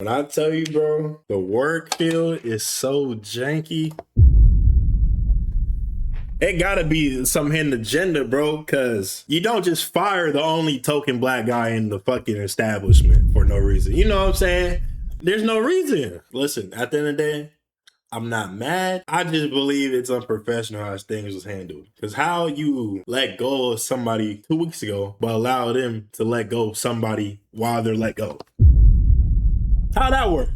When I tell you, bro, the work field is so janky. It gotta be some hidden agenda, bro, because you don't just fire the only token black guy in the fucking establishment for no reason. You know what I'm saying? There's no reason. Listen, at the end of the day, I'm not mad. I just believe it's unprofessional how things was handled. Because how you let go of somebody 2 weeks ago, but allow them to let go of somebody while they're let go? How'd that work?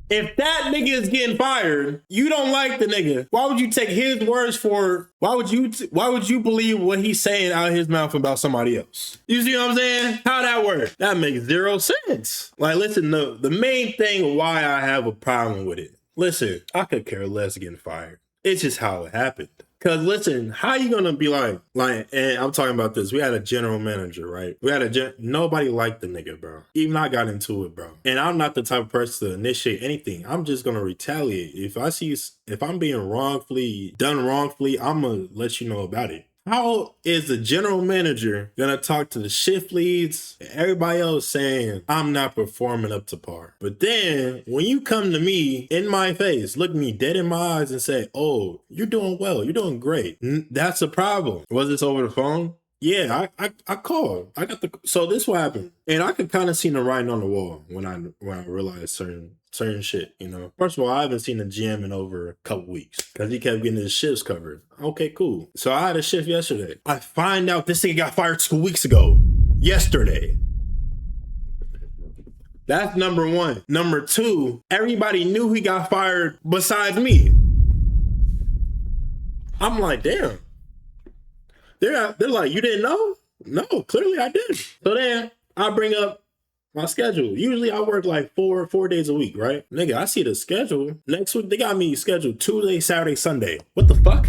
If that nigga is getting fired, you don't like the nigga. Why would you take his words for? Why would you believe what he's saying out of his mouth about somebody else? You see what I'm saying? How that work? That makes zero sense. Like, listen, the main thing why I have a problem with it. Listen, I could care less getting fired. It's just how it happened. Cause listen, how you gonna be like, and I'm talking about this. We had a general manager, right? Nobody liked the nigga, bro. Even I got into it, bro. And I'm not the type of person to initiate anything. I'm just gonna retaliate. If I'm being done wrongfully, I'm gonna let you know about it. How is the general manager gonna talk to the shift leads and everybody else saying I'm not performing up to par? But then when you come to me in my face, look me dead in my eyes and say, oh, you're doing well, you're doing great. That's a problem. Was this over the phone? Yeah, I called. So this what happened. And I could kind of see the writing on the wall when I realized certain shit, you know. First of all, I haven't seen the GM in over a couple weeks because he kept getting his shifts covered. Okay, cool. So I had a shift yesterday. I find out this nigga got fired 2 weeks ago. Yesterday. That's number one. Number two, everybody knew he got fired besides me. I'm like, damn. They're like, you didn't know? No, clearly I didn't. So then I bring up my schedule. Usually I work like four days a week, right? Nigga, I see the schedule. Next week, they got me scheduled Tuesday, Saturday, Sunday. What the fuck?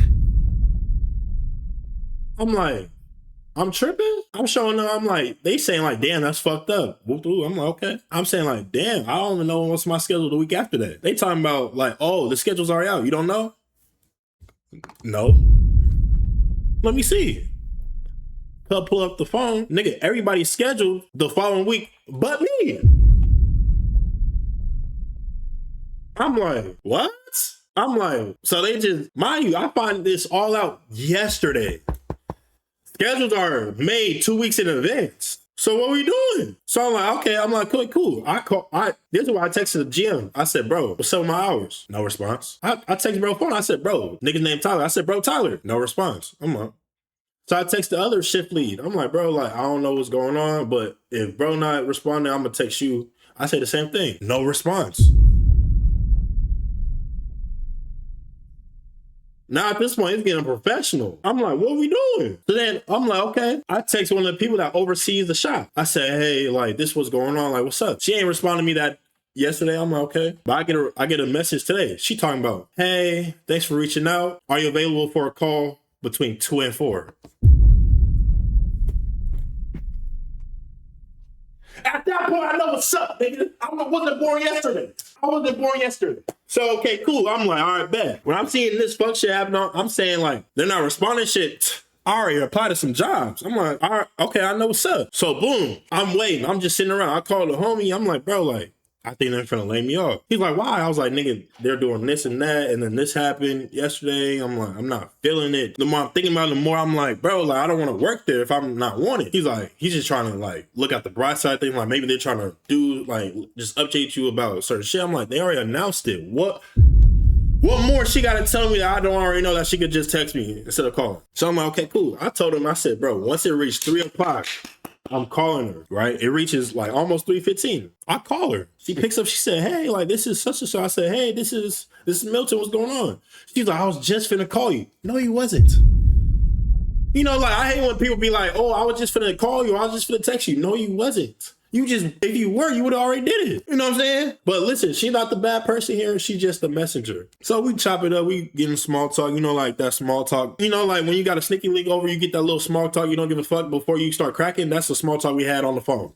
I'm like, I'm tripping? I'm showing up. I'm like, they saying like, damn, that's fucked up. I'm like, okay. I'm saying like, damn, I don't even know what's my schedule the week after that. They talking about like, oh, the schedule's already out. You don't know? No. Let me see. Pull up the phone. Nigga, everybody's scheduled the following week but me. I'm like, what? I'm like, so they just, mind you, I find this all out yesterday. Schedules are made 2 weeks in advance. So what we doing? So I'm like, okay. I'm like, cool. This is why I texted the GM. I said, bro, what's up with my hours? No response. I texted bro phone. I said, bro, nigga's name Tyler. I said, bro, Tyler. No response. I'm like, so I text the other shift lead. I'm like, bro, like, I don't know what's going on, but if bro not responding, I'm gonna text you. I say the same thing. No response. Now at this point, it's getting professional. I'm like, what are we doing? So then I'm like, okay. I text one of the people that oversees the shop. I said, hey, like, this what's going on. Like, what's up? She ain't responding to me that yesterday. I'm like, okay. But I get a message today. She talking about, hey, thanks for reaching out. Are you available for a call between 2 and 4? At that point, I know what's up, nigga. I wasn't born yesterday. So, okay, cool. I'm like, all right, bet. When I'm seeing this fuck shit happen, I'm saying, like, they're not responding shit. I already applied to some jobs. I'm like, all right, okay, I know what's up. So, boom, I'm waiting. I'm just sitting around. I called the homie. I'm like, bro, like, I think they're finna lay me off. He's like, why? I was like, nigga, they're doing this and that, and then this happened yesterday. I'm like, I'm not feeling it. The more I'm thinking about it, the more I'm like, bro, like, I don't want to work there if I'm not wanted. He's like, he's just trying to, like, look at the bright side thing. Like, maybe they're trying to do, like, just update you about certain shit. I'm like, they already announced it. What more she got to tell me that I don't already know that she could just text me instead of calling? So I'm like, okay, cool. I told him, I said, bro, once it reached 3 o'clock, I'm calling her, right? It reaches like almost 3:15. I call her. She picks up. She said, hey, like, this is such and so. I said, hey, this is Milton. What's going on? She's like, I was just finna call you. No, you wasn't. You know, like, I hate when people be like, oh, I was just finna call you. I was just finna text you. No, you wasn't. If you were, you would have already did it. You know what I'm saying? But listen, she's not the bad person here. She's just the messenger. So we chop it up. We getting small talk. You know, like that small talk. You know, like when you got a sneaky link over, you get that little small talk. You don't give a fuck before you start cracking. That's the small talk we had on the phone.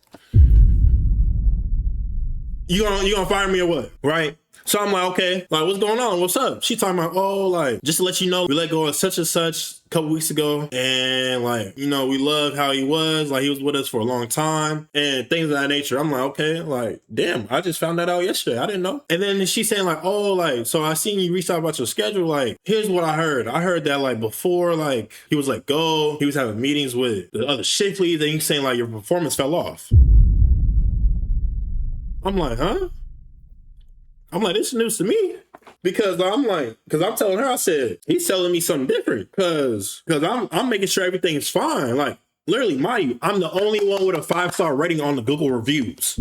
You gonna fire me or what? Right? So I'm like, okay, like, what's going on? What's up? She talking about, oh, like, just to let you know, we let go of such and such a couple weeks ago. And like, you know, we loved how he was. Like, he was with us for a long time and things of that nature. I'm like, okay, like, damn, I just found that out yesterday. I didn't know. And then she's saying like, oh, like, so I seen you reach out about your schedule. Like, here's what I heard. I heard that like before, like, he was let go, he was having meetings with the other shift leads, and he's saying like your performance fell off. I'm like, huh? I'm like, this is news to me. Because I'm telling her, I said, he's telling me something different. Cause I'm making sure everything's fine. Like, literally, mind you, I'm the only one with a 5-star rating on the Google reviews.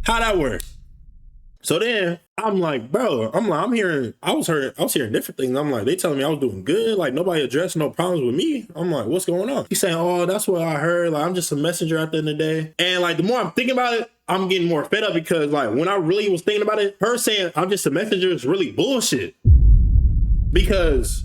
How'd that work? So then I'm like, bro, I was hearing different things. I'm like, they telling me I was doing good. Like, nobody addressed no problems with me. I'm like, what's going on? He's saying, oh, that's what I heard. Like, I'm just a messenger at the end of the day. And like, the more I'm thinking about it, I'm getting more fed up because like, when I really was thinking about it, her saying I'm just a messenger is really bullshit. Because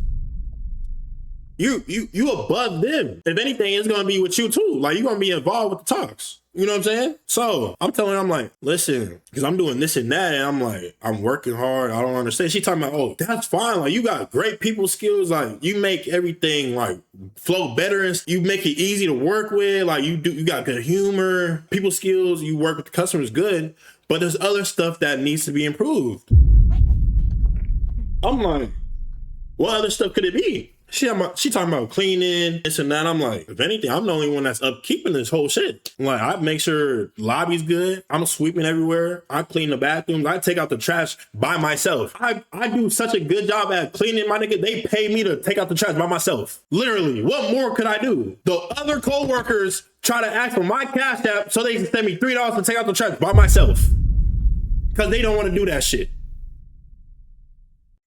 you above them. If anything, it's gonna be with you too. Like, you're gonna be involved with the talks. You know what I'm saying? So I'm telling her, I'm like, listen, because I'm doing this and that, and I'm like, I'm working hard. I don't understand. She talking about, oh, that's fine. Like, you got great people skills. Like, you make everything like flow better, and you make it easy to work with. Like, you got good humor, people skills. You work with the customers good, but there's other stuff that needs to be improved. I'm like, what other stuff could it be? She talking about cleaning, this and that. I'm like, if anything, I'm the only one that's upkeeping this whole shit. Like, I make sure lobby's good. I'm sweeping everywhere. I clean the bathrooms. I take out the trash by myself. I do such a good job at cleaning, my nigga. They pay me to take out the trash by myself. Literally, what more could I do? The other co-workers try to ask for my Cash App so they can send me $3 to take out the trash by myself. Because they don't want to do that shit.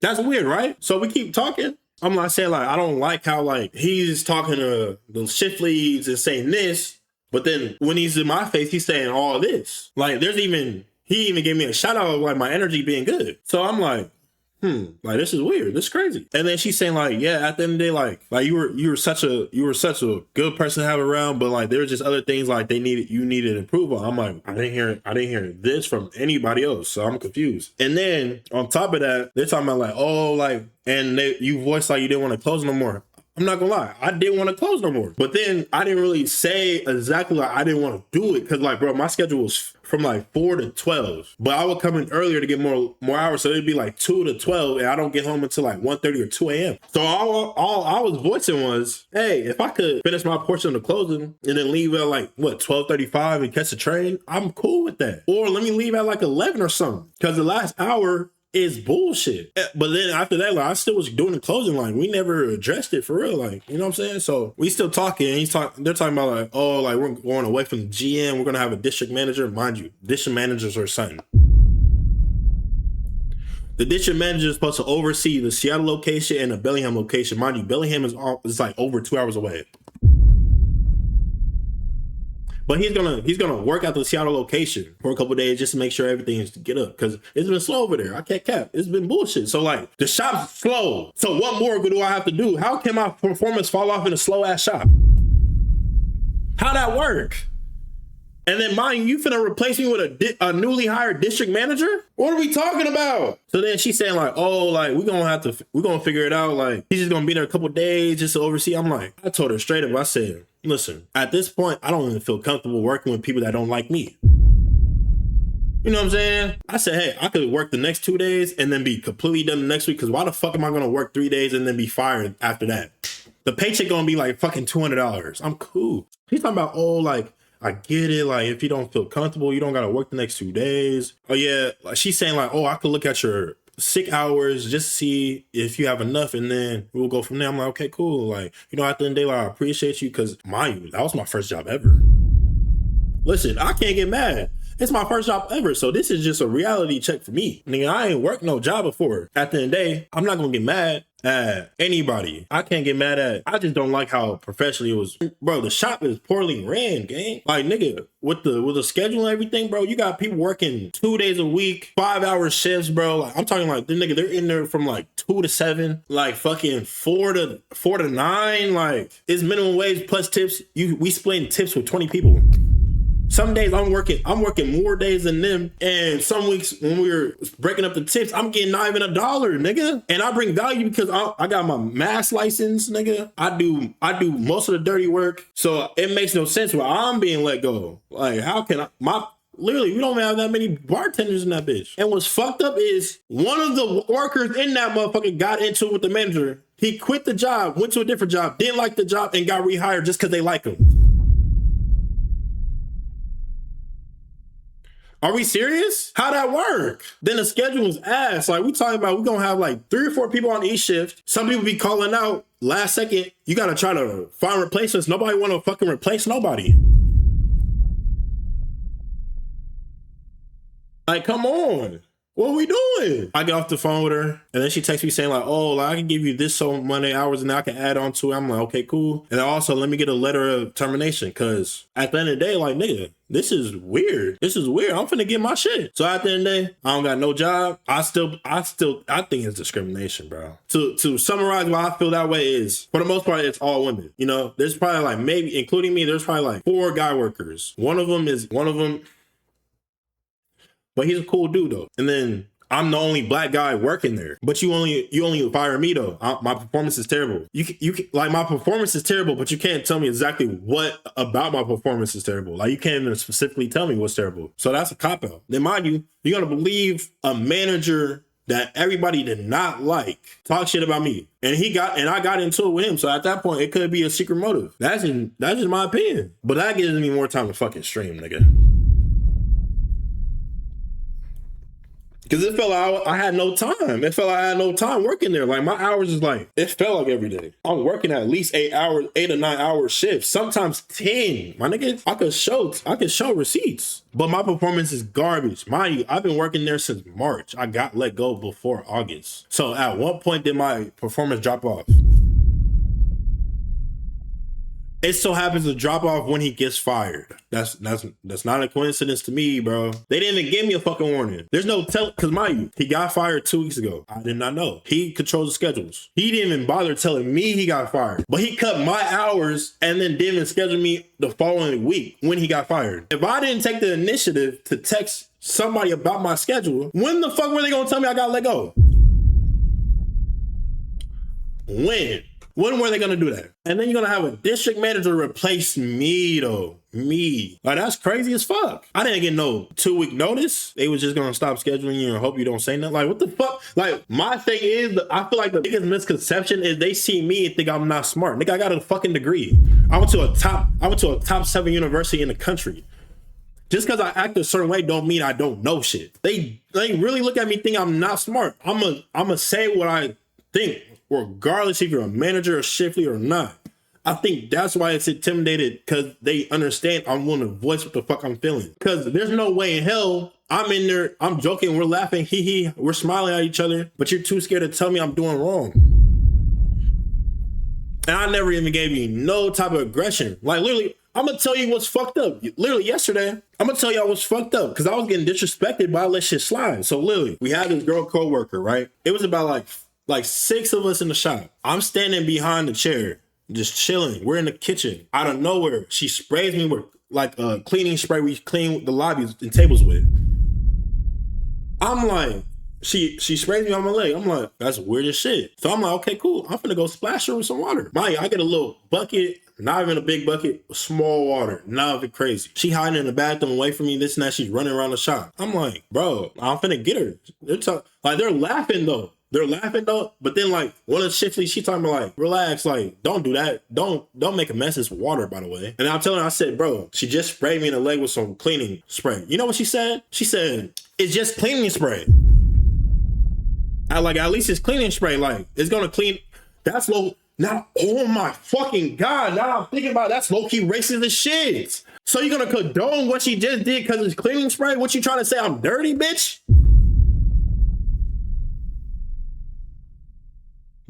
That's weird, right? So we keep talking. I'm not saying like, I don't like how like he's talking to the shift leads and saying this, but then when he's in my face, he's saying all this. Like, he even gave me a shout out of like my energy being good. So I'm like, like, this is weird. This is crazy. And then she's saying like, yeah, at the end of the day, like you were such a good person to have around, but like there were just other things like you needed approval. I'm like, I didn't hear this from anybody else, so I'm confused. And then on top of that, they're talking about like, oh, like, and you voiced like you didn't want to close no more. I'm not gonna lie, I didn't want to close no more. But then I didn't really say exactly like I didn't want to do it, because like, bro, my schedule was from like 4 to 12, but I would come in earlier to get more hours, so it'd be like 2 to 12, and I don't get home until like 1:30 or 2 a.m. So all I was voicing was, hey, if I could finish my portion of the closing and then leave at like 12:35 and catch a train, I'm cool with that. Or let me leave at like 11 or something, because the last hour is bullshit. But then after that, like, I still was doing the closing line. We never addressed it for real, like, you know what I'm saying? So we still talking. They're talking about like, oh, like, we're going away from the GM. We're gonna have a district manager. Mind you, district managers are something. The district manager is supposed to oversee the Seattle location and the Bellingham location. Mind you, Bellingham is like over 2 hours away. But he's gonna work out the Seattle location for a couple of days just to make sure everything is to get up, because it's been slow over there. I can't cap. It's been bullshit. So like, the shop's slow. So what more do I have to do? How can my performance fall off in a slow ass shop? How'd that work? And then mind you finna replace me with a newly hired district manager? What are we talking about? So then she's saying like, oh, like we're gonna figure it out. Like, he's just gonna be there a couple of days just to oversee. I'm like, I told her straight up, I said, listen, at this point, I don't even feel comfortable working with people that don't like me. You know what I'm saying? I said, hey, I could work the next 2 days and then be completely done the next week, because why the fuck am I going to work 3 days and then be fired after that? The paycheck going to be like fucking $200. I'm cool. He's talking about, oh, like, I get it. Like, if you don't feel comfortable, you don't got to work the next 2 days. Oh, yeah. Like, she's saying like, oh, I could look at your sick hours just to see if you have enough, and then we'll go from there. I'm like, okay, cool. Like, you know, at the end of the day, like, I appreciate you, because mind you, that was my first job ever. Listen, I can't get mad. It's my first job ever, so this is just a reality check for me. Nigga, I ain't worked no job before. At the end of the day, I'm not gonna get mad at anybody. I can't get mad at, I just don't like how professionally it was. Bro, the shop is poorly ran, gang. Like, nigga, with the schedule and everything, bro, you got people working 2 days a week, 5-hour shifts, bro. Like, I'm talking like, nigga, they're in there from like 2 to 7, like fucking 4 to 9. Like, it's minimum wage plus tips. We splitting tips with 20 people. Some days I'm working more days than them. And some weeks when we were breaking up the tips, I'm getting not even $1, nigga. And I bring value because I got my mass license, nigga. I do most of the dirty work. So it makes no sense why I'm being let go. Like, how can literally, we don't have that many bartenders in that bitch. And what's fucked up is one of the workers in that motherfucker got into it with the manager. He quit the job, went to a different job, didn't like the job, and got rehired just because they like him. Are we serious? How'd that work? Then the schedule was ass. Like, we talking about, we gonna have like 3 or 4 people on each shift. Some people be calling out last second. You gotta try to find replacements. Nobody wanna fucking replace nobody. Like, come on. What are we doing? I get off the phone with her, and then she texts me saying like, oh, like, I can give you this so many hours and I can add on to it. I'm like, okay, cool. And then also let me get a letter of termination, because at the end of the day, like, nigga, this is weird. This is weird. I'm finna get my shit. So at the end of the day, I don't got no job. I think it's discrimination, bro. To summarize why I feel that way is, for the most part, it's all women. You know, there's probably like, maybe, including me, there's probably like 4 guy workers. One of them, but he's a cool dude though. And then I'm the only black guy working there. But you only fire me though. My performance is terrible. You can, like, my performance is terrible, but you can't tell me exactly what about my performance is terrible. Like, you can't even specifically tell me what's terrible. So that's a cop out. Then mind you, you're gonna believe a manager that everybody did not like talk shit about me. And I got into it with him. So at that point, it could be a secret motive. That's just my opinion. But that gives me more time to fucking stream, nigga. Because it felt like I had no time. It felt like I had no time working there. Like, my hours is like, it felt like every day. I'm working at least 8 or 9 hour shifts, sometimes 10. My nigga, I could show receipts. But my performance is garbage. Mind you, I've been working there since March. I got let go before August. So at what point did my performance drop off? It so happens to drop off when he gets fired. That's not a coincidence to me, bro. They didn't even give me a fucking warning. There's no because mind you, he got fired 2 weeks ago. I did not know. He controls the schedules. He didn't even bother telling me he got fired. But he cut my hours and then didn't even schedule me the following week when he got fired. If I didn't take the initiative to text somebody about my schedule, when the fuck were they gonna tell me I got let go? When were they gonna do that? And then you're gonna have a district manager replace me though. Me. Like, that's crazy as fuck. I didn't get no 2-week notice. They was just gonna stop scheduling you and hope you don't say nothing. Like, what the fuck? Like, my thing is, I feel like the biggest misconception is they see me and think I'm not smart. Nigga, I got a fucking degree. I went to a top 7 university in the country. Just because I act a certain way don't mean I don't know shit. They really look at me think I'm not smart. I'ma say what I think, regardless if you're a manager or shift leader or not. I think that's why it's intimidated, because they understand I'm willing to voice what the fuck I'm feeling. Because there's no way in hell I'm in there, I'm joking, we're laughing, hee, we're smiling at each other, but you're too scared to tell me I'm doing wrong. And I never even gave you no type of aggression. Like, literally, I'm gonna tell you what's fucked up. Literally yesterday, I'm gonna tell y'all what's fucked up, because I was getting disrespected, but I let shit slide. So literally, we had this girl co-worker, right? It was about like 6 of us in the shop. I'm standing behind the chair, just chilling. We're in the kitchen. Out of nowhere, she sprays me with like a cleaning spray we clean the lobbies and tables with. I'm like, she sprays me on my leg. I'm like, that's weird as shit. So I'm like, okay, cool. I'm finna go splash her with some water. I get a little bucket, not even a big bucket, small water, not even crazy. She hiding in the bathroom away from me, this and that. She's running around the shop. I'm like, bro, I'm finna get her. They're laughing though. But then like one of the shifts, she talking about like, relax, like, don't do that. Don't make a mess. It's water, by the way. And I'm telling her, I said, bro, she just sprayed me in the leg with some cleaning spray. You know what she said? She said, it's just cleaning spray. At least it's cleaning spray. Like, it's gonna clean. That's low. Now, oh my fucking God. Now I'm thinking about it, that's low-key racist as shit. So you're gonna condone what she just did because it's cleaning spray? What you trying to say? I'm dirty, bitch?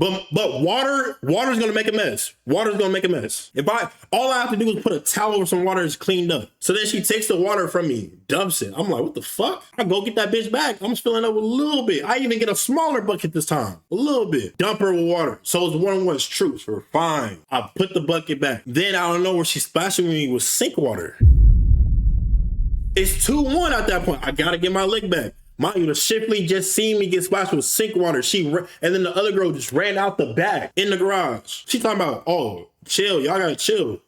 But water's gonna make a mess. Water's gonna make a mess. All I have to do is put a towel over some water, it's cleaned up. So then she takes the water from me, dumps it. I'm like, what the fuck? I go get that bitch back. I'm just filling up with a little bit. I even get a smaller bucket this time. A little bit. Dump her with water. So it's 1-on-1's truth. We're fine. I put the bucket back. Then I don't know where she's splashing me with sink water. It's 2-1 at that point. I gotta get my lick back. Mind you, the shift lead just seen me get splashed with sink water. And then the other girl just ran out the back in the garage. She talking about, oh, chill, y'all gotta chill.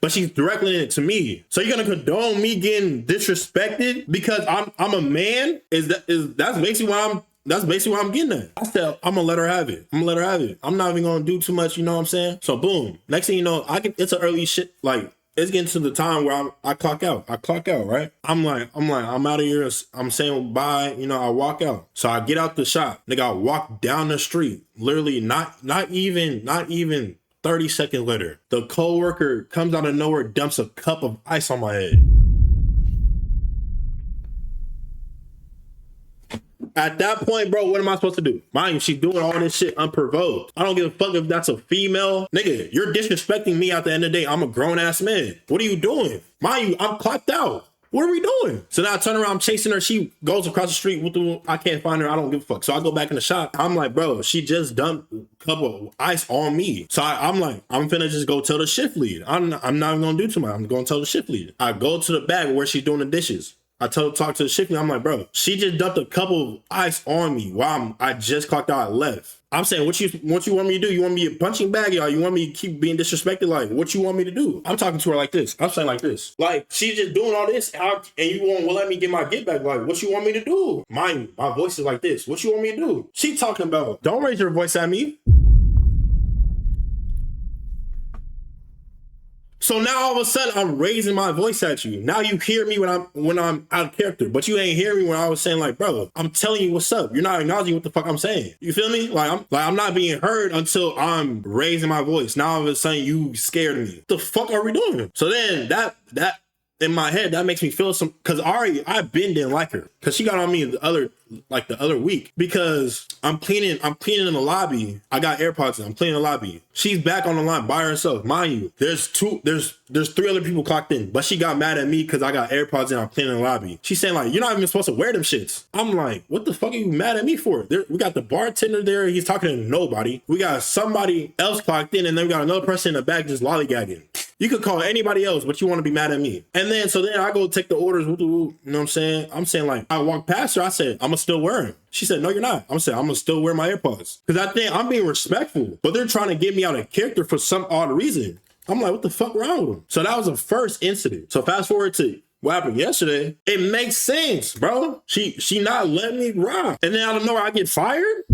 But she's directing it to me. So you're gonna condone me getting disrespected because I'm a man? That's basically why I'm getting at. I said, I'm gonna let her have it. I'm not even gonna do too much, you know what I'm saying? So boom. Next thing you know, it's an early shit, like, it's getting to the time where I clock out, right? I'm out of here. I'm saying bye. You know, I walk out. So I get out the shop. Nigga, I walk down the street. Literally not even 30 seconds later. The coworker comes out of nowhere, dumps a cup of ice on my head. At that point, bro, what am I supposed to do? Mind you, she's doing all this shit unprovoked. I don't give a fuck if that's a female. Nigga, you're disrespecting me at the end of the day. I'm a grown-ass man. What are you doing? Mind you, I'm clocked out. What are we doing? So now I turn around, I'm chasing her. She goes across the street. I can't find her. I don't give a fuck. So I go back in the shop. I'm like, bro, she just dumped a cup of ice on me. So I'm like, I'm finna just go tell the shift lead. I'm not even gonna do too much. I'm gonna tell the shift lead. I go to the back where she's doing the dishes. I talk to the shift lead. I'm like, bro, she just dumped a couple of ice on me while I just clocked out and left. I'm saying, what you want me to do? You want me a punching bag, y'all? You want me to keep being disrespected? Like, what you want me to do? I'm talking to her like this. I'm saying like this. Like, she's just doing all this, and you won't let me get my get back. Like, what you want me to do? My voice is like this. What you want me to do? She talking about, don't raise your voice at me. So now all of a sudden I'm raising my voice at you. Now you hear me when I'm out of character, but you ain't hear me when I was saying like, bro, I'm telling you what's up. You're not acknowledging what the fuck I'm saying. You feel me? I'm not being heard until I'm raising my voice. Now all of a sudden you scared me. What the fuck are we doing? So then that in my head, that makes me feel some, cause I've been didn't like her. Cause she got on me the other week because I'm cleaning in the lobby. I got AirPods in, I'm cleaning the lobby. She's back on the line by herself. Mind you, there's 3 other people clocked in, but she got mad at me cause I got AirPods in, I'm cleaning the lobby. She's saying like, you're not even supposed to wear them shits. I'm like, what the fuck are you mad at me for? We got the bartender there, he's talking to nobody. We got somebody else clocked in, and then we got another person in the back just lollygagging. You could call anybody else, but you want to be mad at me. And then, so then I go take the orders, you know what I'm saying? I'm saying like, I walked past her, I said, I'm gonna still wear them. She said, no, you're not. I'm saying, I'm gonna still wear my AirPods. Cause I think I'm being respectful, but they're trying to get me out of character for some odd reason. I'm like, what the fuck wrong with them? So that was the first incident. So fast forward to what happened yesterday. It makes sense, bro. She not letting me rock. And then out of nowhere, I get fired?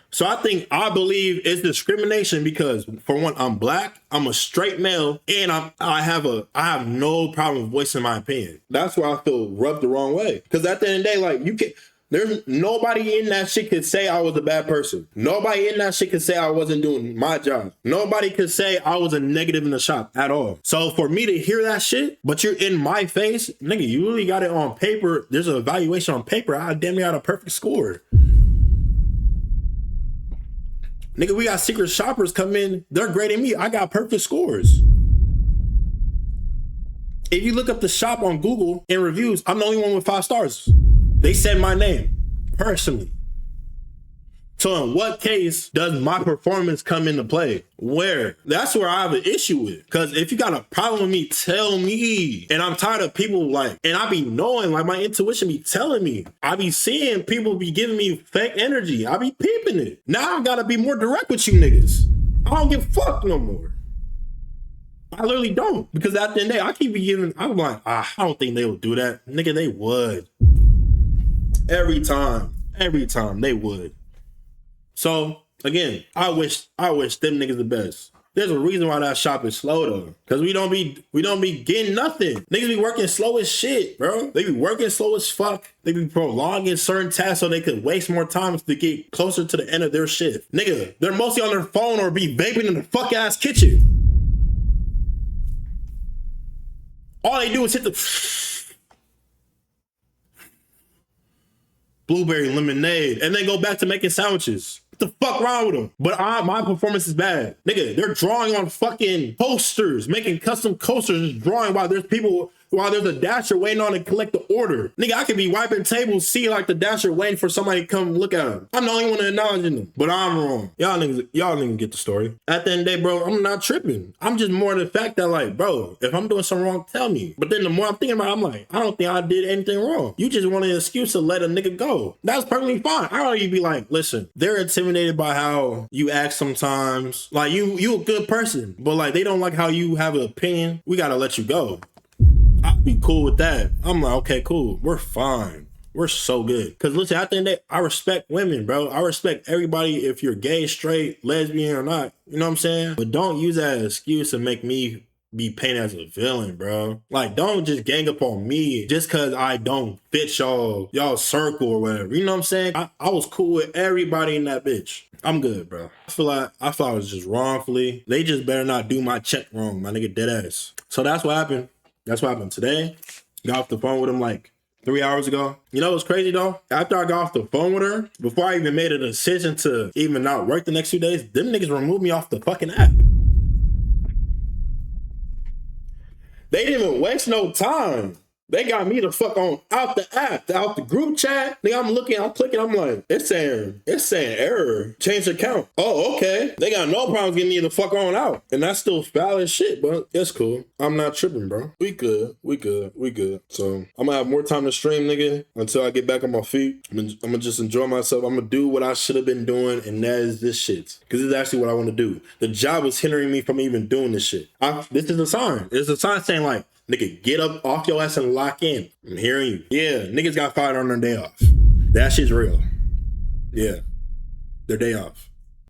So I believe it's discrimination because, for one, I'm black, I'm a straight male, and I have no problem voicing my opinion. That's why I feel rubbed the wrong way. Because at the end of the day, like, there's nobody in that shit could say I was a bad person. Nobody in that shit could say I wasn't doing my job. Nobody could say I was a negative in the shop at all. So for me to hear that shit, but you're in my face, nigga, you really got it on paper. There's an evaluation on paper. I damn near got a perfect score. Nigga, we got secret shoppers come in. They're grading me. I got perfect scores. If you look up the shop on Google in reviews, I'm the only one with 5 stars. They said my name personally. So in what case does my performance come into play? Where? That's where I have an issue with. Because if you got a problem with me, tell me. And I'm tired of people like, and I be knowing, like my intuition be telling me. I be seeing people be giving me fake energy. I be peeping it. Now I gotta be more direct with you niggas. I don't give a fuck no more. I literally don't. Because at the end of the day, I keep be giving, I'm like, I don't think they would do that. Nigga, they would. Every time they would. So again, I wish them niggas the best. There's a reason why that shop is slow though. Cause we don't be getting nothing. Niggas be working slow as shit, bro. They be working slow as fuck. They be prolonging certain tasks so they could waste more time to get closer to the end of their shift. Nigga, they're mostly on their phone or be vaping in the fuck ass kitchen. All they do is hit the blueberry lemonade and then go back to making sandwiches. What the fuck wrong with them? But my performance is bad. Nigga, they're drawing on fucking posters, making custom coasters, drawing while there's people while there's a dasher waiting on to collect the order. Nigga, I could be wiping tables, see like the dasher waiting for somebody to come look at him. I'm the only one acknowledging them, but I'm wrong. Y'all niggas get the story. At the end of the day, bro, I'm not tripping. I'm just more the fact that like, bro, if I'm doing something wrong, tell me. But then the more I'm thinking about it, I'm like, I don't think I did anything wrong. You just want an excuse to let a nigga go. That's perfectly fine. I don't even be like, listen, they're intimidated by how you act sometimes. Like you a good person, but like they don't like how you have an opinion. We gotta let you go. I'd be cool with that. I'm like, okay, cool. We're fine. We're so good. Cause listen, at the end of the day, I respect women, bro. I respect everybody if you're gay, straight, lesbian or not. You know what I'm saying? But don't use that as an excuse to make me be painted as a villain, bro. Like, don't just gang up on me just cause I don't fit y'all circle or whatever. You know what I'm saying? I was cool with everybody in that bitch. I'm good, bro. I feel I was just wrongfully. They just better not do my check wrong, my nigga, dead ass. So that's what happened. That's what happened today. Got off the phone with him like 3 hours ago. You know what's crazy though? After I got off the phone with her, before I even made a decision to even not work the next 2 days, them niggas removed me off the fucking app. They didn't even waste no time. They got me the fuck on out the app, out the group chat. Nigga, I'm clicking, I'm like, it's saying error, change account. Oh, okay. They got no problems getting me the fuck on out. And that's still valid shit, but it's cool. I'm not tripping, bro. We good. So I'm gonna have more time to stream, nigga, until I get back on my feet. I'm gonna just enjoy myself. I'm gonna do what I should have been doing, and that is this shit. Because this is actually what I want to do. The job was hindering me from even doing this shit. This is a sign. It's a sign saying like, nigga, get up off your ass and lock in. I'm hearing you. Yeah, niggas got fired on their day off. That shit's real. Yeah, their day off.